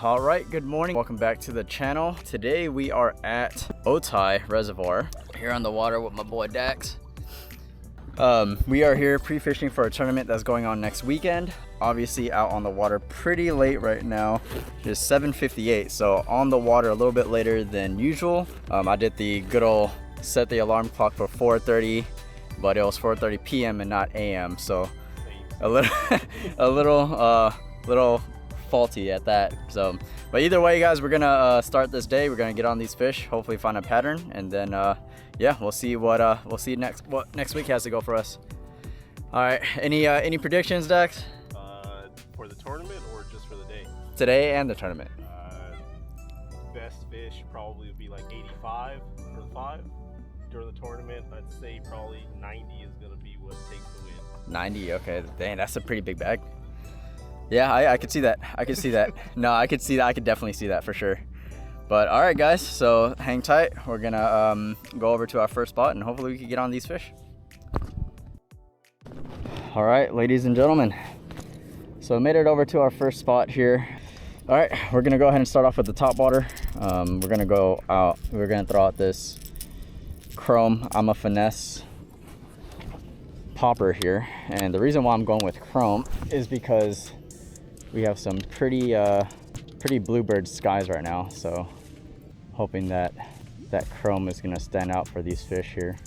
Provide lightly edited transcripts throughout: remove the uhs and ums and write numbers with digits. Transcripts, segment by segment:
All right, good morning. Welcome back to the channel. Today we are at Otay Reservoir here on the water with my boy Dax. We are here pre-fishing for a tournament that's going on next weekend. Obviously out on the water pretty late right now. It's 7:58, so on the water a little bit later than usual. I did the good old set the alarm clock for 4:30, but it was 4:30 p.m. and not a.m. So a little faulty at that. So but either way, guys, we're gonna start this day. We're gonna get on these fish, hopefully find a pattern, and then yeah, we'll see what next week has to go for us. All right, any predictions, Dax? For the tournament or just for the day? Today and the tournament. Best fish probably would be like 85 for the 5. During the tournament, I'd say probably 90 is gonna be what takes the win. 90, okay. Dang, that's a pretty big bag. Yeah, I could see that. I could see that. No, I could see that. I could definitely see that for sure. But all right, guys, so hang tight. We're gonna go over to our first spot and hopefully we can get on these fish. All right, ladies and gentlemen. So I made it over to our first spot here. All right, we're gonna go ahead and start off with the Topwater. We're gonna go out. We're gonna throw out this chrome Ima Finesse Popper here, and the reason why I'm going with chrome is because we have some pretty bluebird skies right now, so hoping that chrome is gonna stand out for these fish here.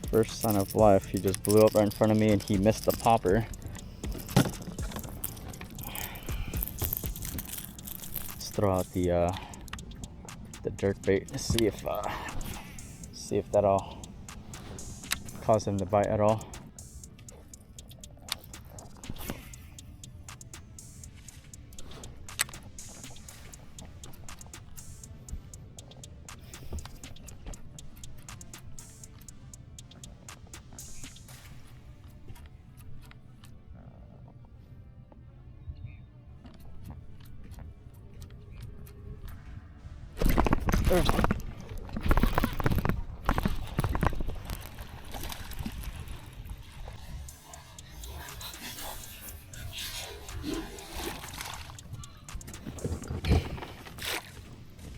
First sign of life, he just blew up right in front of me and he missed the popper. Let's throw out the jerkbait to see if that'll cause him to bite at all. There's one.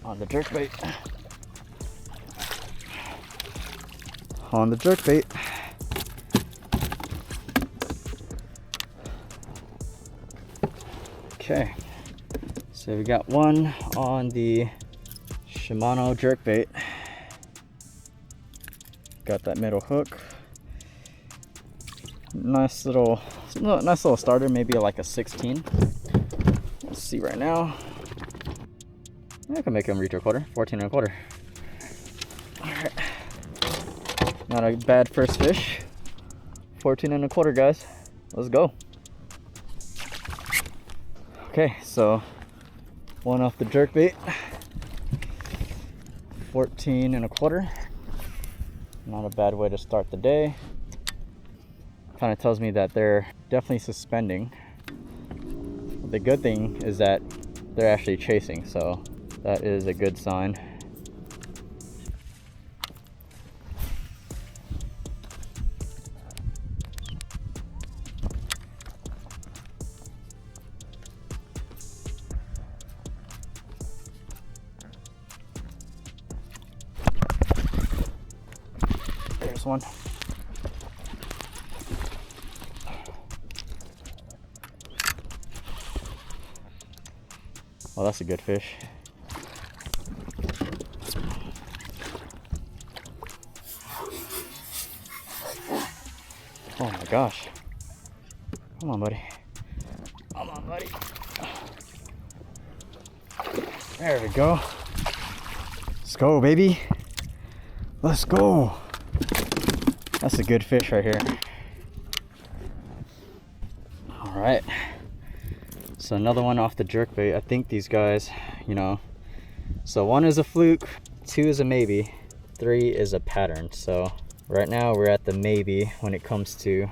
On the jerkbait. On the jerkbait. Okay, so we got one on the Shimano jerkbait. Got that middle hook. Nice little starter, maybe like a 16. Let's see right now. I can make him reach a quarter, 14 and a quarter. All right, not a bad first fish. 14 and a quarter, guys. Let's go. Okay, so one off the jerkbait. 14 and a quarter. Not a bad way to start the day. Kind of tells me that they're definitely suspending. The good thing is that they're actually chasing, so that is a good sign. There's one. Well, that's a good fish. Oh my gosh. Come on, buddy. Come on, buddy. There we go. Let's go, baby. Let's go. That's a good fish right here. All right. So another one off the jerkbait. I think these guys, you know, so 1 is a fluke, 2 is a maybe, 3 is a pattern. So right now we're at the maybe when it comes to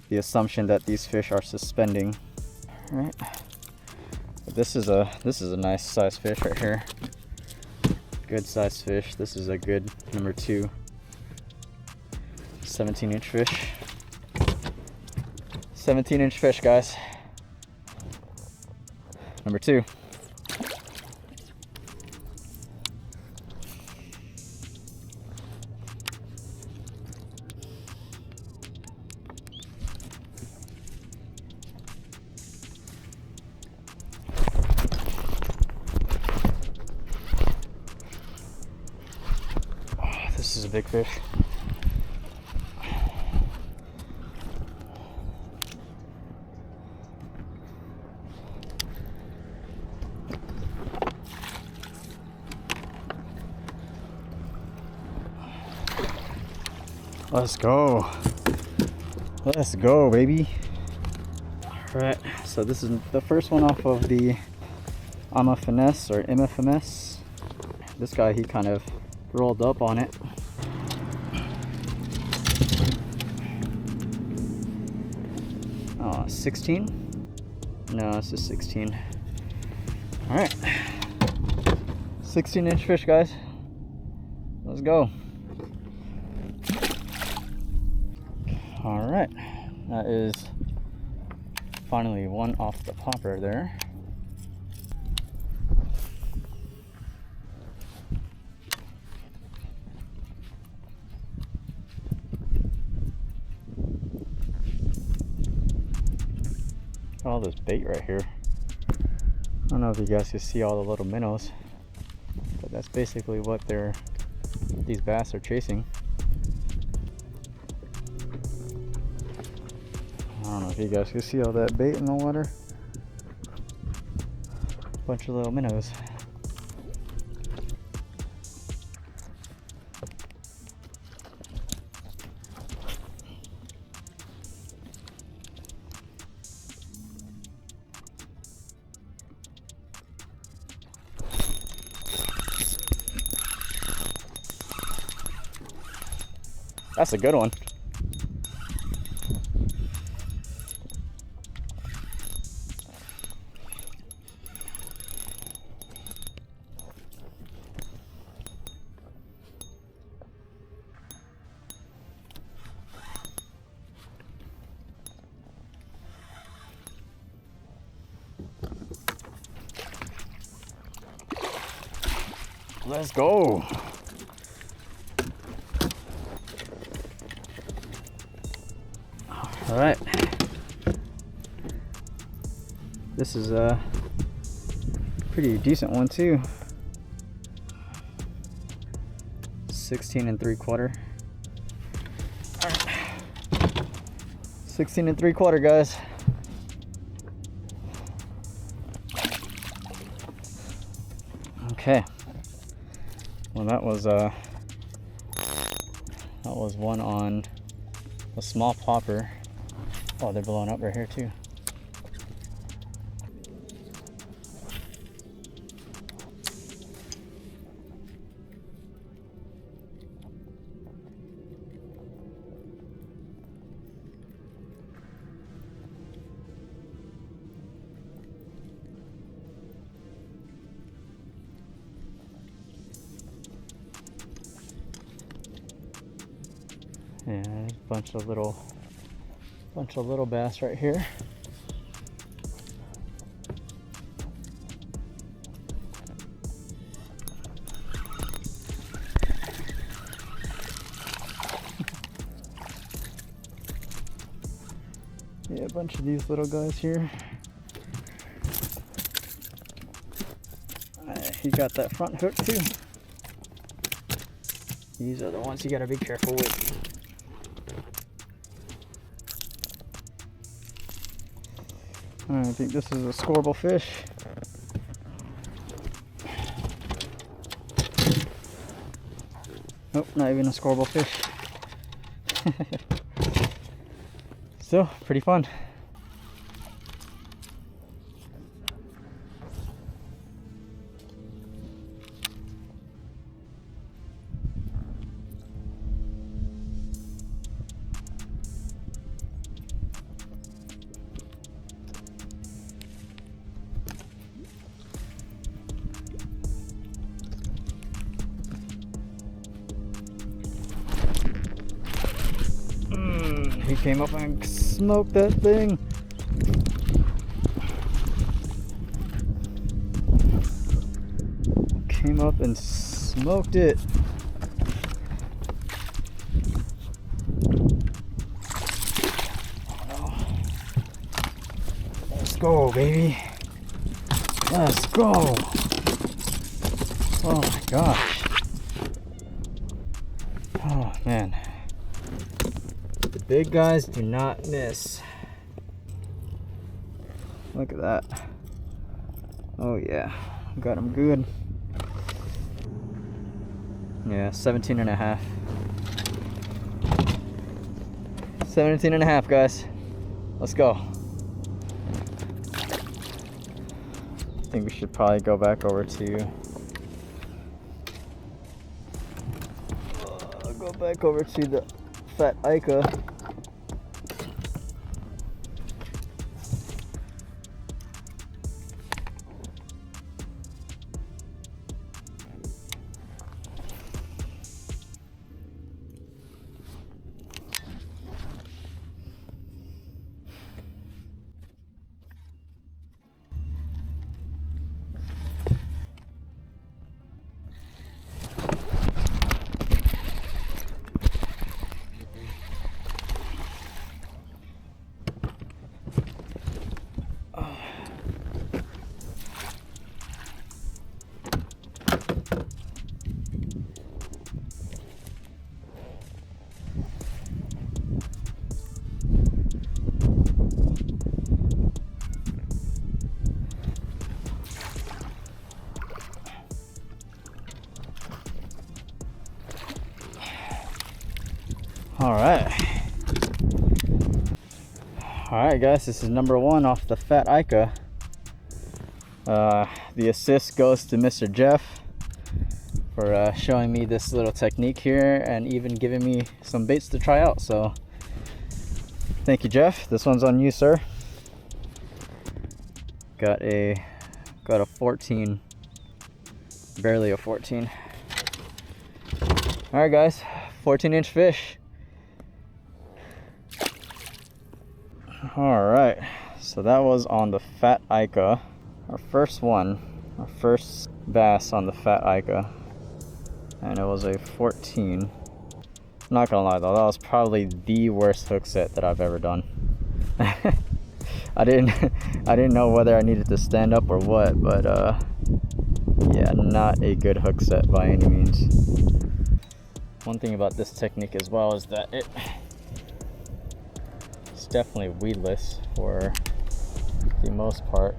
the assumption that these fish are suspending. All right. But this is a nice size fish right here. Good size fish. This is a good number 2. 17-inch fish. 17-inch fish, guys. Number 2. Oh, this is a big fish. Let's go. Let's go, baby. Alright, so this is the first one off of the Ima Finesse or Ima Finesse. This guy, he kind of rolled up on it. Oh, 16? No, it's just 16. Alright. 16-inch fish, guys. Let's go. Alright, that is finally one off the popper there. All this bait right here. I don't know if you guys can see all the little minnows, but that's basically what these bass are chasing. I don't know if you guys can see all that bait in the water. Bunch of little minnows. That's a good one. Let's go. All right. This is a pretty decent one too. 16 3/4. All right. 16 3/4, guys. Okay. Well, that was one on a small popper. Oh, they're blowing up right here too. Yeah, there's a bunch of little bass right here. Yeah, a bunch of these little guys here. He got that front hook too. These are the ones you gotta be careful with. I think this is a scoreable fish. Nope, not even a scoreable fish. Still pretty fun. He He came up and smoked that thing. Came up and smoked it. Let's go, baby. Let's go. Oh my gosh. Oh man. The big guys do not miss. Look at that. Oh yeah. Got him good. Yeah, 17 and a half. 17 and a half, guys. Let's go. I think we should probably go back over to the Fat Ika. Alright guys, this is number 1 off the Fat Ika. The assist goes to Mr. Jeff for showing me this little technique here and even giving me some baits to try out. So thank you, Jeff. This one's on you, sir. Got a 14, barely a 14. Alright guys, 14-inch fish. Alright, so that was on the Fat Ika, our first one, our first bass on the Fat Ika, and it was a 14. Not gonna lie though, that was probably the worst hook set that I've ever done. I didn't know whether I needed to stand up or what, but yeah, not a good hook set by any means. One thing about this technique as well is that it's definitely weedless for the most part.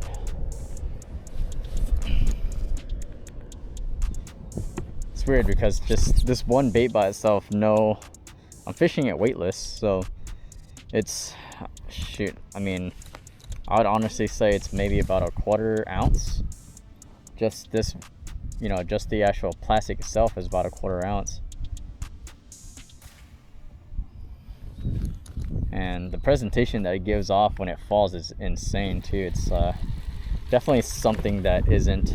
It's weird because just this one bait by itself, I'm fishing it weightless, so it's, shoot, I mean, I would honestly say it's maybe about a 1/4 ounce. Just this, just the actual plastic itself is about a 1/4 ounce. And the presentation that it gives off when it falls is insane too. It's definitely something that isn't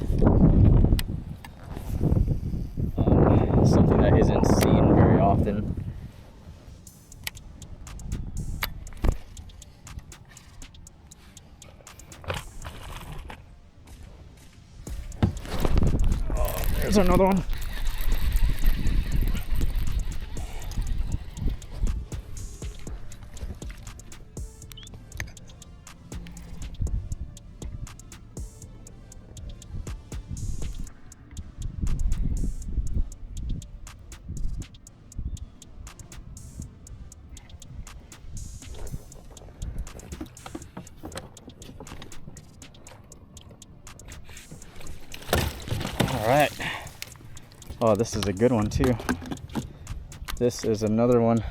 seen very often. Oh, there's another one. All right. Oh, this is a good one too. This is another one.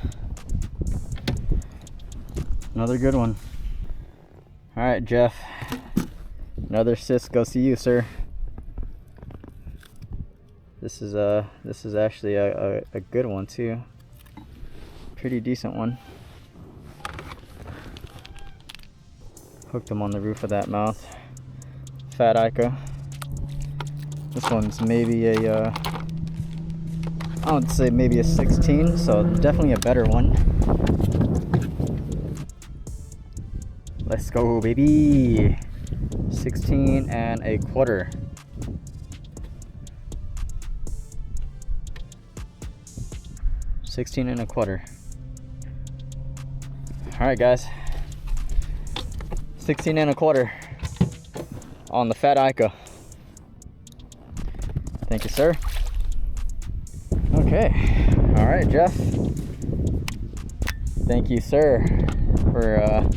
Another good one. All right, Jeff. Another assist goes to you, sir. This is actually a good one too. Pretty decent one. Hooked him on the roof of that mouth. Fat Ika. This one's maybe I would say maybe a 16, so definitely a better one. Let's go, baby. 16 and a quarter. All right, guys. 16 and a quarter on the Fat Ika. Thank you, sir. Okay. All right, Jeff. Thank you, sir, for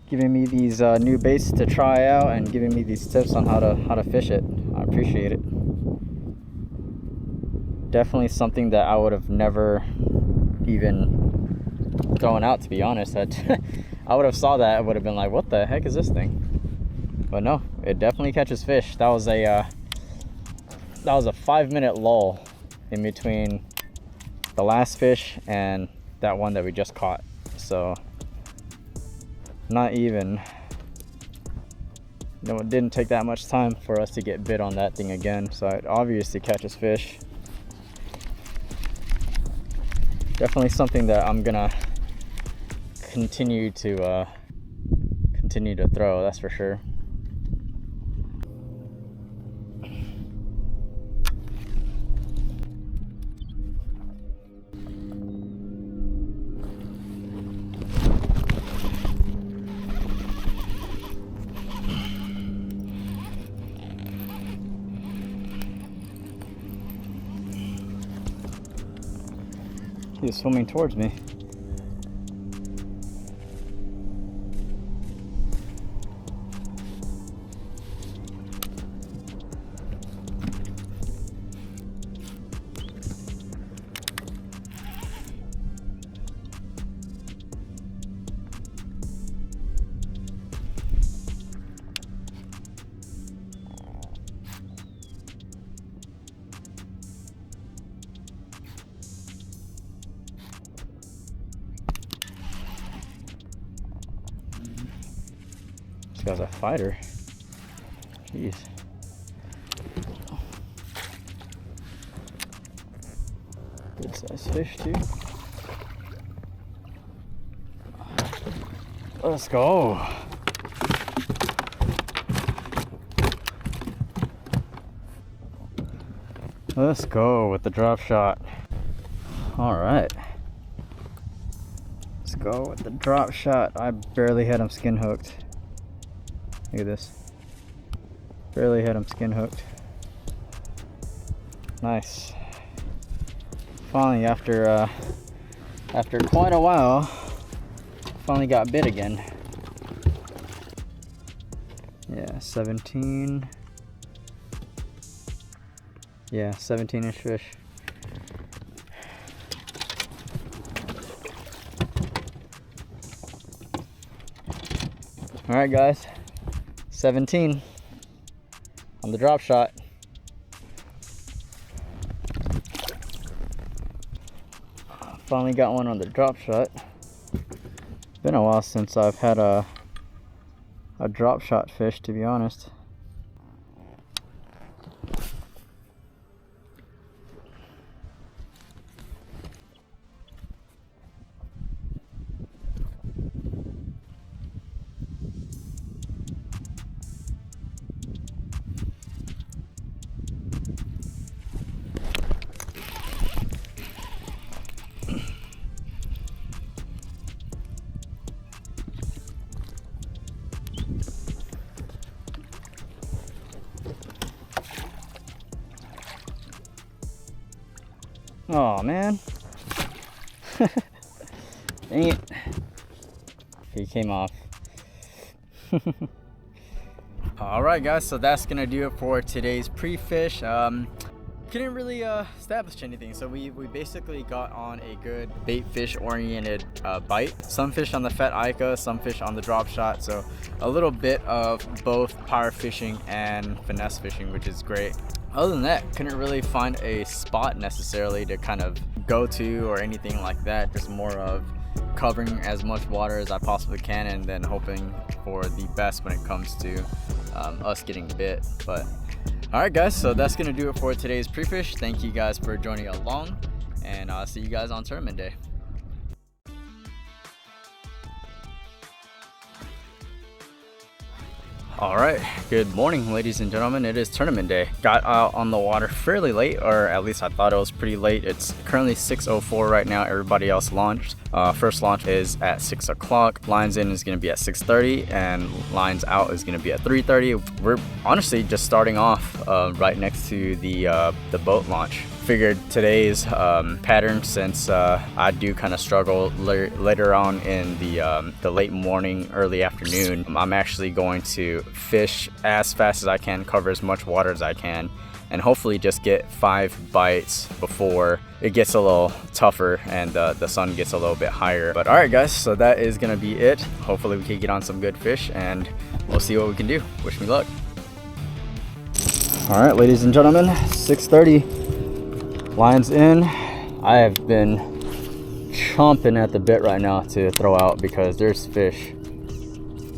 giving me these new baits to try out and giving me these tips on how to fish it. I appreciate it. Definitely something that I would have never even thrown out, to be honest. I would have saw that, I would have been like, what the heck is this thing? But no, it definitely catches fish. That was a 5-minute lull in between the last fish and that one that we just caught. So not even, it didn't take that much time for us to get bit on that thing again. So it obviously catches fish. Definitely something that I'm gonna continue to throw, that's for sure. He was swimming towards me. This guy's a fighter. Jeez. Good size fish too. Let's go. Let's go with the drop shot. All right. Let's go with the drop shot. I barely had him skin hooked. Look at this. Barely had him skin hooked. Nice. Finally, after quite a while, finally got bit again. Yeah, 17. Yeah, 17-inch fish. All right, guys. 17 on the drop shot. Finally got one on the drop shot. Been a while since I've had a drop shot fish, to be honest. Oh man. Dang it. He came off. Alright guys, so that's gonna do it for today's pre-fish. Couldn't really establish anything, so we basically got on a good bait fish oriented bite. Some fish on the Fat Ika, some fish on the drop shot, so a little bit of both power fishing and finesse fishing, which is great. Other than that, couldn't really find a spot necessarily to kind of go to or anything like that. Just more of covering as much water as I possibly can and then hoping for the best when it comes to us getting bit. But all right guys, so that's gonna do it for today's pre-fish. Thank you guys for joining along, and I'll see you guys on tournament day. All right, good morning, ladies and gentlemen. It is tournament day. Got out on the water fairly late, or at least I thought it was pretty late. It's currently 6:04 right now. Everybody else launched. First launch is at 6 o'clock. Lines in is going to be at 6:30, and lines out is going to be at 3:30. We're honestly just starting off right next to the boat launch. Figured today's pattern, since I do kind of struggle later on in the late morning, early afternoon, I'm actually going to fish as fast as I can, cover as much water as I can, and hopefully just get 5 bites before it gets a little tougher and the sun gets a little bit higher. But all right, guys, so that is gonna be it. Hopefully we can get on some good fish, and we'll see what we can do. Wish me luck. All right, ladies and gentlemen, 6:30. Lines in. I have been chomping at the bit right now to throw out because there's fish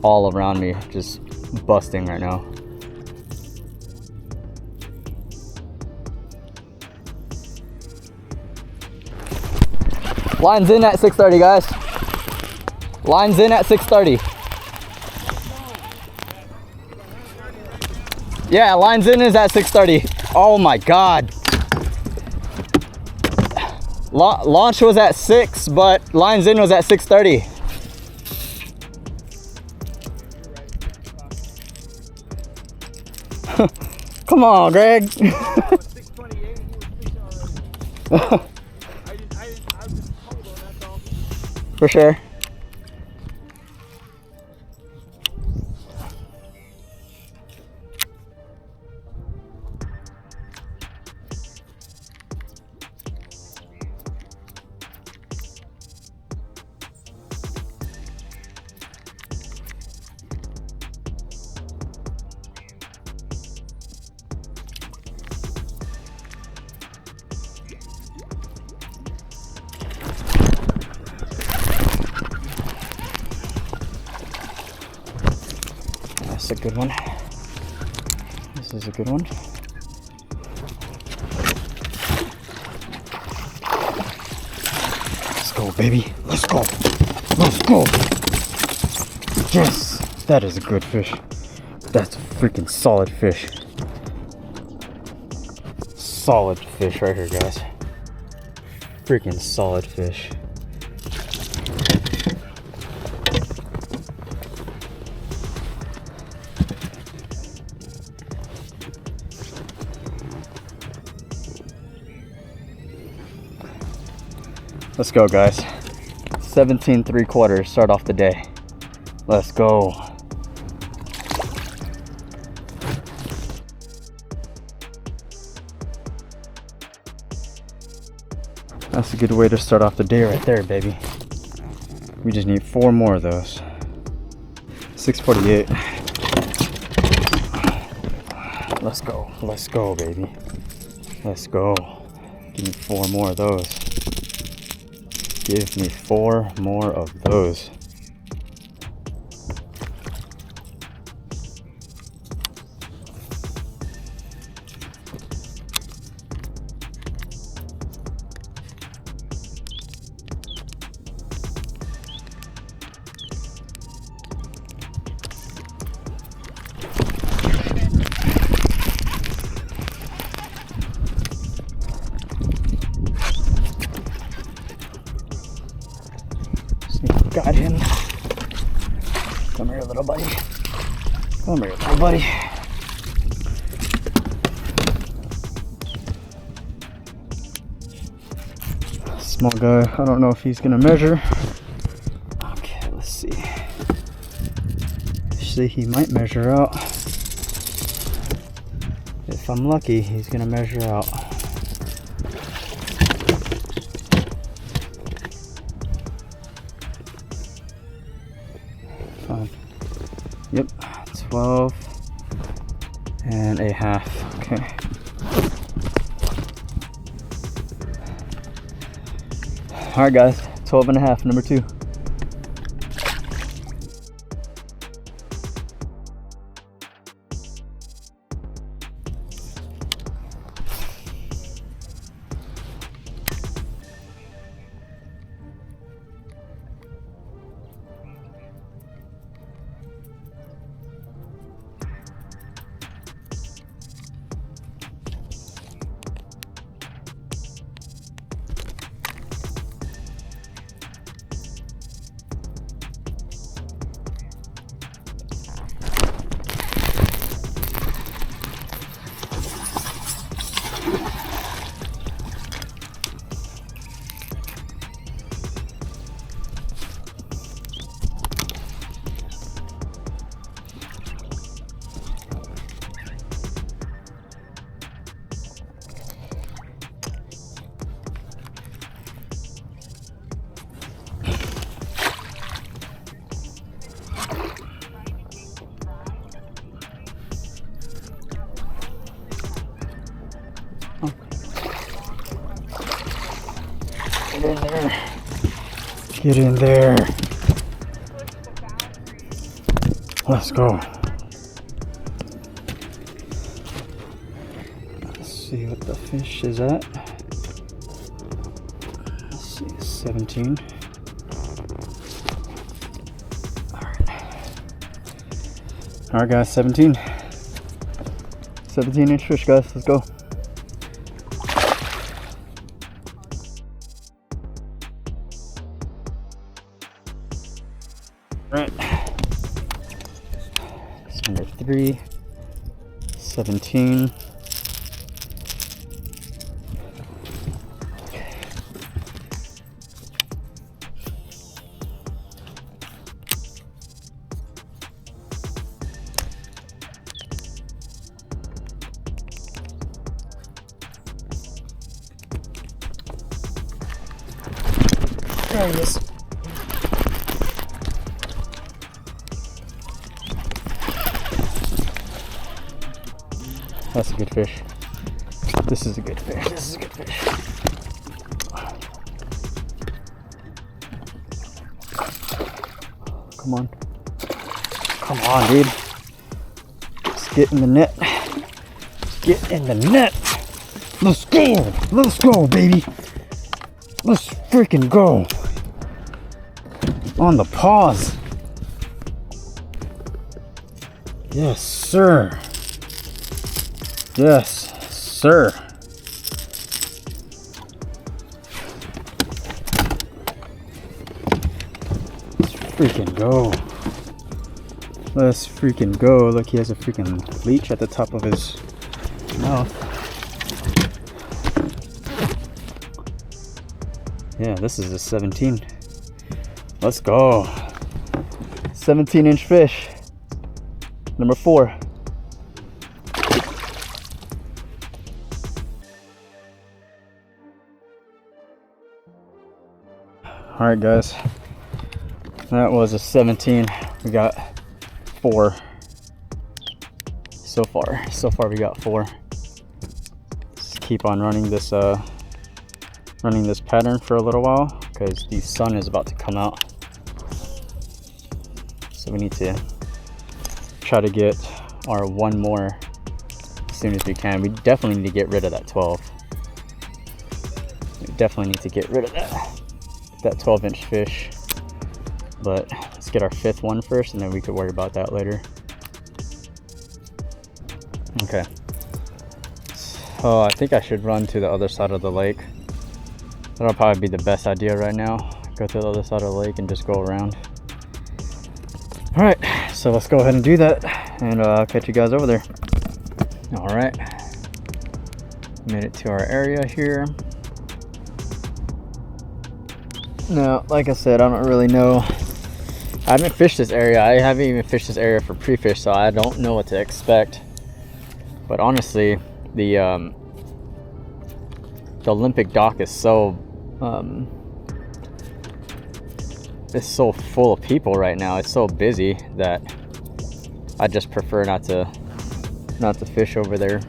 all around me, just busting right now. Lines in at 6:30, guys. Lines in at 6:30. Yeah, lines in is at 6:30. Oh my God. Launch was at 6, but lines in was at 6:30. Come on, Greg. For sure. That's a good one. This is a good one. Let's go, baby. Let's go. Let's go. Yes, that is a good fish. That's a freaking solid fish. Solid fish right here, guys. Freaking solid fish. Let's go, guys. 17 3/4, start off the day. Let's go. That's a good way to start off the day right there, baby. We just need 4 more of those. 6:48. Let's go, baby. Let's go. Give me 4 more of those. Give me 4 more of those. Got him. Come here, little buddy. Come here, little buddy. Small guy. I don't know if he's gonna measure. Okay, let's see. Actually, he might measure out. If I'm lucky, he's gonna measure out. Yep, 12 and a half. Okay. All right, guys, 12 and a half, number 2. Get in there. Get in there. Let's go. Let's see what the fish is at. Let's see, 17. Alright guys, 17 inch fish, guys. Let's go. Alright. It's number 3. 17. There he is. That's a good fish. This is a good fish. This is a good fish. Come on. Come on, dude. Let's get in the net. Get in the net. Let's go. Let's go, baby. Let's freaking go. On the paws. Yes, sir. Yes, sir. Let's freaking go. Let's freaking go. Look, he has a freaking leech at the top of his mouth. Yeah, this is a 17. Let's go. 17-inch fish. Number 4. Alright guys, that was a 17. We got 4 so far. So far we got 4. Let's keep on running this pattern for a little while because the sun is about to come out. So we need to try to get our 1 more as soon as we can. We definitely need to get rid of that 12. We definitely need to get rid of that 12-inch fish. But let's get our 5th one first and then we could worry about that later. Okay. So I think I should run to the other side of the lake. That'll probably be the best idea right now. Go to the other side of the lake and just go around. Alright, so let's go ahead and do that, and I'll catch you guys over there. Alright, made it to our area here. Now, like I said, I don't really know. I haven't fished this area. I haven't even fished this area for pre-fish, so I don't know what to expect. But honestly, the Olympic dock is so it's so full of people right now. It's so busy that I just prefer not to fish over there.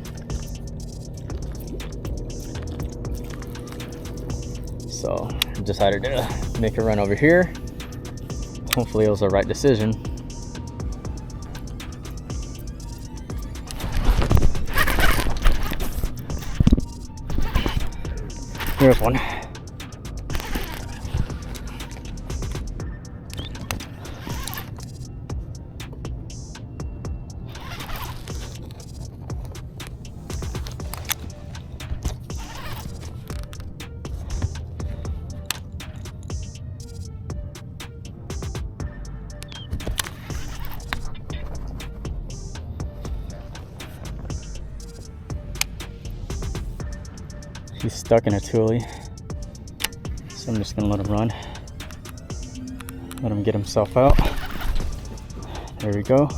So I decided to make a run over here. Hopefully it was the right decision. Here's one. He's stuck in a tule, so I'm just gonna let him run. Let him get himself out. There we go.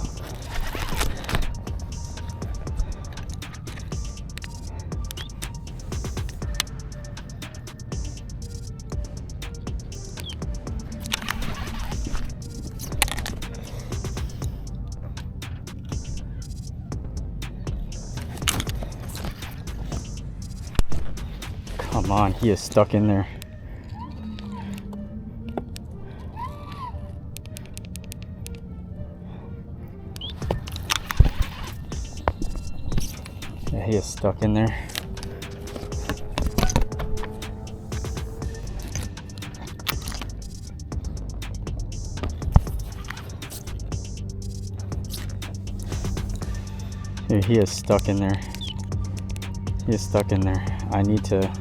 Come on, he is stuck in there. Yeah, he is stuck in there. Dude, he is stuck in there. He is stuck in there. I need to...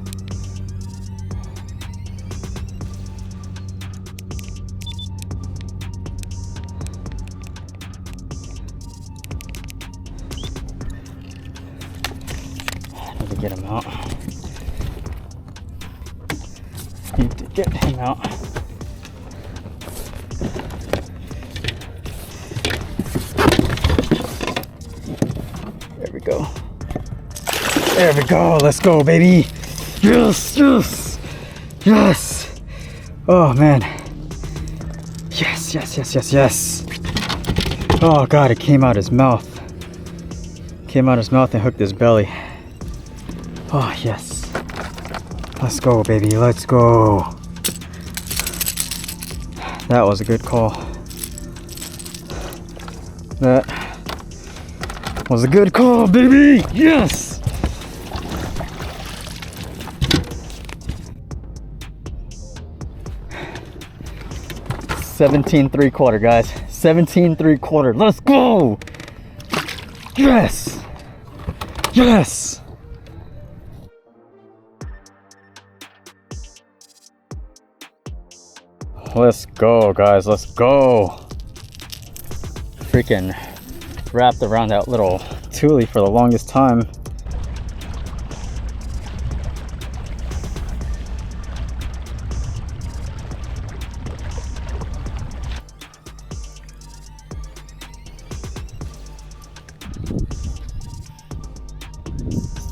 get him out. Need to get him out. There we go. There we go. Let's go, baby. Yes, yes, yes. Oh man. Yes, yes, yes, yes, yes. Oh God, it came out his mouth. Came out his mouth and hooked his belly. Oh yes, let's go, baby, let's go. That was a good call. That was a good call, baby. Yes. $17.75, guys. $17.75. Let's go. Yes. Yes. Let's go, guys, let's go. Freaking wrapped around that little tule for the longest time.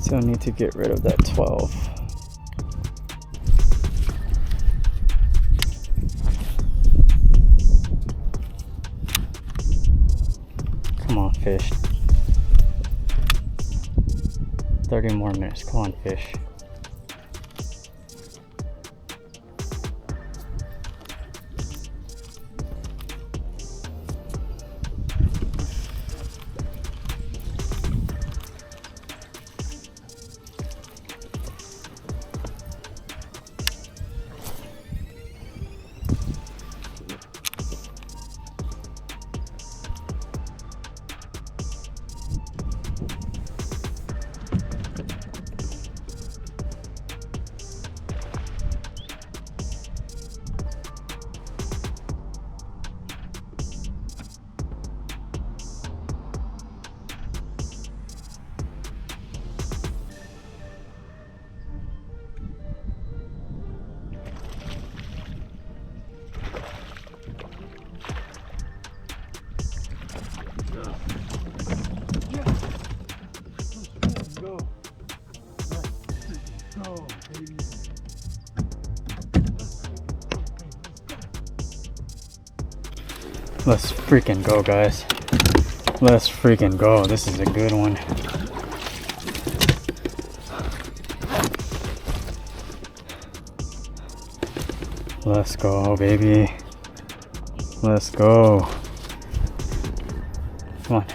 Still need to get rid of that 12. Come on, fish. 30 more minutes. Come on, fish. Let's freaking go, guys. Let's freaking go. This is a good one. Let's go, baby. Let's go. Come on.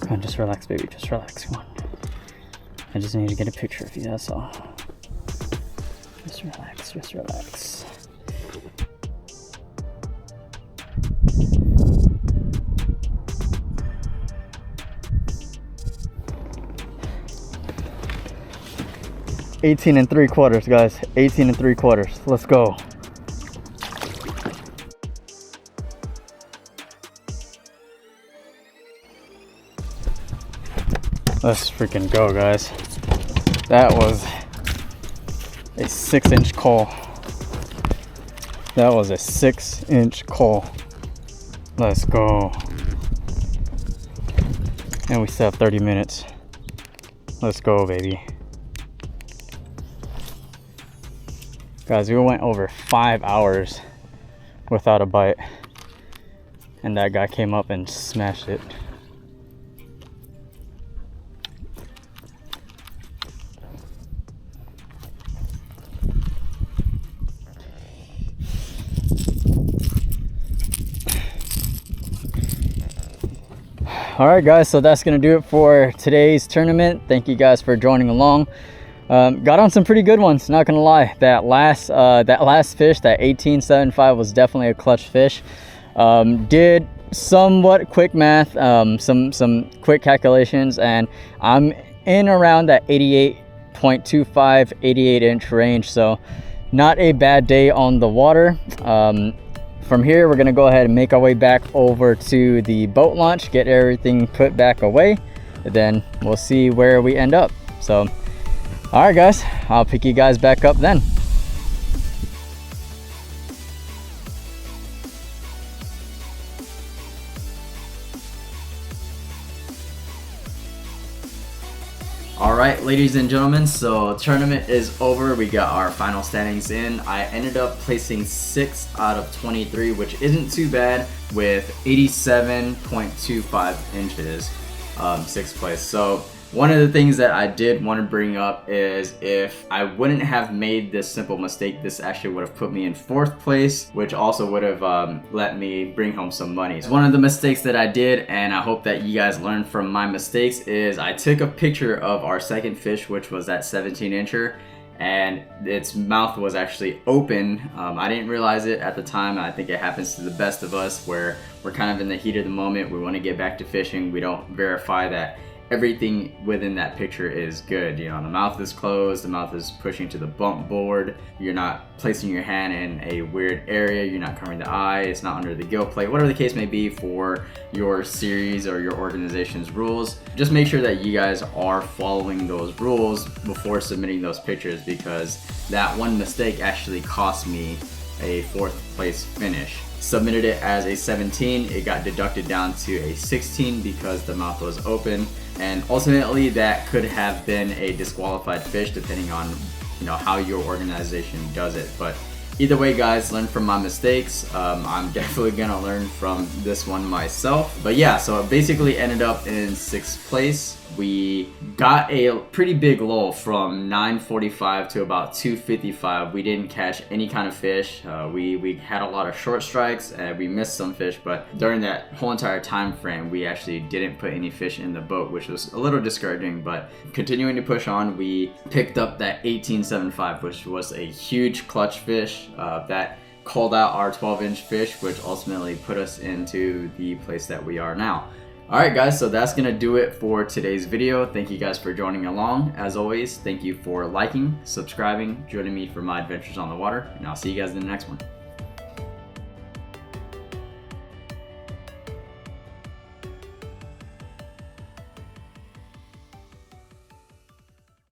Come on, just relax, baby. Just relax. Come on. I just need to get a picture of you, that's all. Just relax, just relax. $18.75, guys. $18.75. Let's go. Let's freaking go, guys. That was a 6-inch call. That was a 6-inch call. Let's go. And we still have 30 minutes. Let's go, baby. Guys, we went over 5 hours without a bite, and that guy came up and smashed it. All right, guys, so that's gonna do it for today's tournament. Thank you guys for joining along. Got on some pretty good ones, not gonna lie. That last fish, that 1875, was definitely a clutch fish. Did somewhat quick math, some quick calculations, and I'm in around that 88.25, 88 inch range, so not a bad day on the water. From here, we're gonna go ahead and make our way back over to the boat launch, get everything put back away, and then we'll see where we end up. So, all right, guys, I'll pick you guys back up then. All right, ladies and gentlemen, so tournament is over. We got our final standings in. I ended up placing 6th out of 23, which isn't too bad, with 87.25 inches, 6th place. So one of the things that I did want to bring up is if I wouldn't have made this simple mistake, this actually would have put me in 4th place, which also would have let me bring home some money. So one of the mistakes that I did, and I hope that you guys learn from my mistakes, is I took a picture of our second fish, which was that 17 incher, and its mouth was actually open. I didn't realize it at the time. I think it happens to the best of us, where we're kind of in the heat of the moment. We want to get back to fishing. We don't verify that everything within that picture is good. You know, the mouth is closed, the mouth is pushing to the bump board, you're not placing your hand in a weird area, you're not covering the eye, it's not under the gill plate, whatever the case may be for your series or your organization's rules. Just make sure that you guys are following those rules before submitting those pictures, because that one mistake actually cost me a 4th place finish. Submitted it as a 17, it got deducted down to a 16 because the mouth was open, and ultimately that could have been a disqualified fish depending on, you know, how your organization does it. But either way, guys, learn from my mistakes. I'm definitely gonna learn from this one myself. But yeah, so it basically ended up in 6th place. We got a pretty big lull from 9:45 to about 2:55. We didn't catch any kind of fish. We had a lot of short strikes and we missed some fish, but during that whole entire time frame, we actually didn't put any fish in the boat, which was a little discouraging. But continuing to push on, we picked up that 1875, which was a huge clutch fish that called out our 12-inch fish, which ultimately put us into the place that we are now. Alright guys, so that's gonna do it for today's video. Thank you guys for joining along. As always, thank you for liking, subscribing, joining me for my adventures on the water, and I'll see you guys in the next one.